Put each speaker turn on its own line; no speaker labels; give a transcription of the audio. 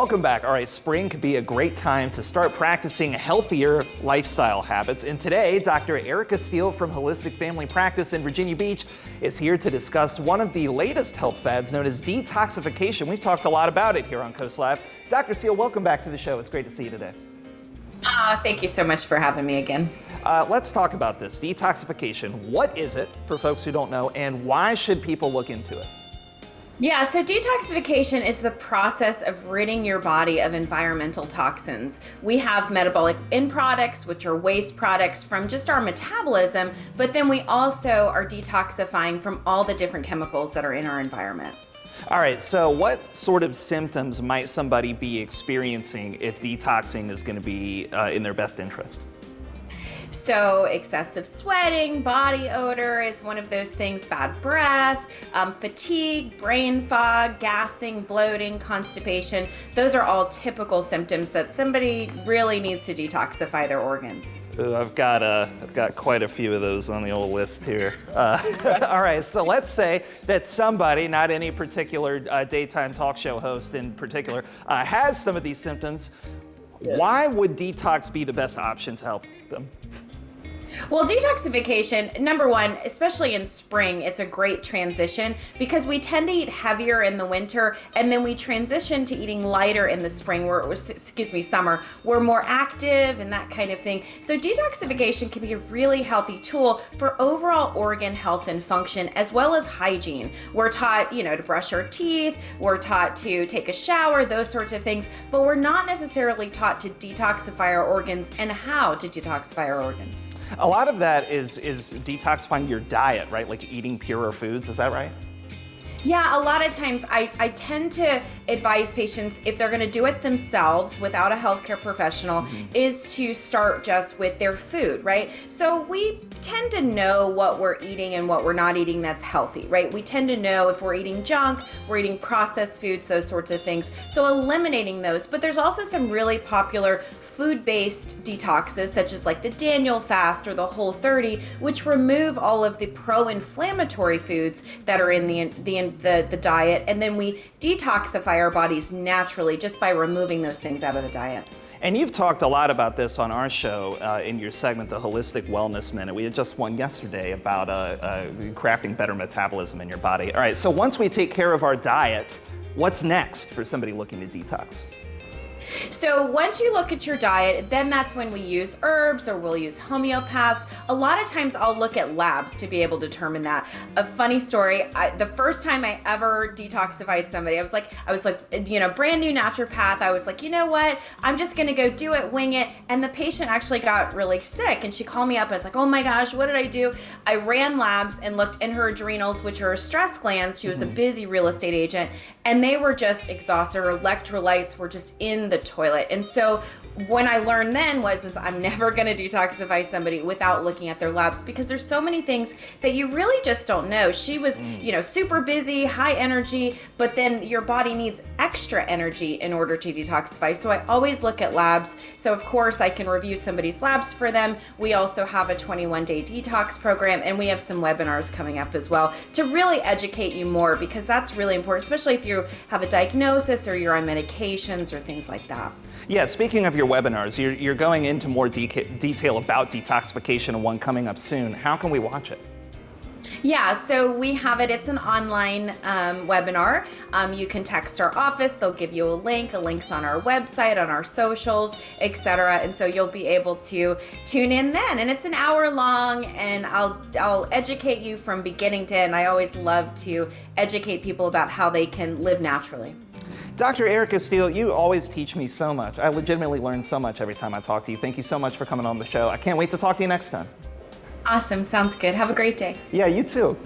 Welcome back. All right, spring could be a great time to start practicing healthier lifestyle habits. And today, Dr. Erica Steele from Holistic Family Practice in Virginia Beach is here to discuss one of the latest health fads known as detoxification. We've talked a lot about it here on Coast Live. Dr. Steele, welcome back to the show. It's great to see you today.
Thank you so much for having me again.
Let's talk about this, detoxification. What is it, for folks who don't know, and why should people look into it?
Yeah, so detoxification is the process of ridding your body of environmental toxins. We have metabolic end products, which are waste products from just our metabolism, but then we also are detoxifying from all the different chemicals that are in our environment.
All right, so what sort of symptoms might somebody be experiencing if detoxing is going to be in their best interest?
So excessive sweating, body odor is one of those things, bad breath, fatigue, brain fog, gassing, bloating, constipation. Those are all typical symptoms that somebody really needs to detoxify their organs.
I've got quite a few of those on the old list here. All right, so let's say that somebody, not any particular daytime talk show host in particular, has some of these symptoms. Yeah. Why would detox be the best option to help them?
Well, detoxification, number one, especially in spring, it's a great transition because we tend to eat heavier in the winter and then we transition to eating lighter in the spring, summer. We're more active and that kind of thing. So detoxification can be a really healthy tool for overall organ health and function as well as hygiene. We're taught, to brush our teeth, we're taught to take a shower, those sorts of things, but we're not necessarily taught to detoxify our organs and how to detoxify our organs.
A lot of that is detoxifying your diet, right? Like eating purer foods, is that right?
Yeah, a lot of times I tend to advise patients, if they're gonna do it themselves without a healthcare professional, is to start just with their food, right? So we tend to know what we're eating and what we're not eating that's healthy, right? We tend to know if we're eating junk, we're eating processed foods, those sorts of things. So eliminating those, but there's also some really popular food-based detoxes, such as like the Daniel fast or the Whole30, which remove all of the pro-inflammatory foods that are in the diet, and then we detoxify our bodies naturally just by removing those things out of the diet.
And you've talked a lot about this on our show in your segment, The Holistic Wellness Minute. We had just one yesterday about crafting better metabolism in your body. All right, so once we take care of our diet, what's next for somebody looking to detox?
So once you look at your diet, then that's when we use herbs or we'll use homeopaths. A lot of times I'll look at labs to be able to determine that. A funny story, the first time I ever detoxified somebody, I was like, brand new naturopath. I was like, you know what? I'm just gonna go do it, wing it. And the patient actually got really sick and she called me up. I was like, oh my gosh, what did I do? I ran labs and looked in her adrenals, which are stress glands. She was a busy real estate agent and they were just exhausted. Her electrolytes were just in the toilet. And so when I learned then was I'm never going to detoxify somebody without looking at their labs because there's so many things that you really just don't know. She was, super busy, high energy, but then your body needs extra energy in order to detoxify. So I always look at labs. So of course I can review somebody's labs for them. We also have a 21-day detox program and we have some webinars coming up as well to really educate you more because that's really important, especially if you have a diagnosis or you're on medications or things like that.
Yeah, speaking of your webinars, you're going into more detail about detoxification and one coming up soon. How can we watch it?
Yeah, so we have it. It's an online webinar. You can text our office. They'll give you a link. A link's on our website, on our socials, etc. And so you'll be able to tune in then. And it's an hour long, and I'll educate you from beginning to end. I always love to educate people about how they can live naturally.
Dr. Erica Steele, you always teach me so much. I legitimately learn so much every time I talk to you. Thank you so much for coming on the show. I can't wait to talk to you next time.
Awesome. Sounds good. Have a great day.
Yeah, you too.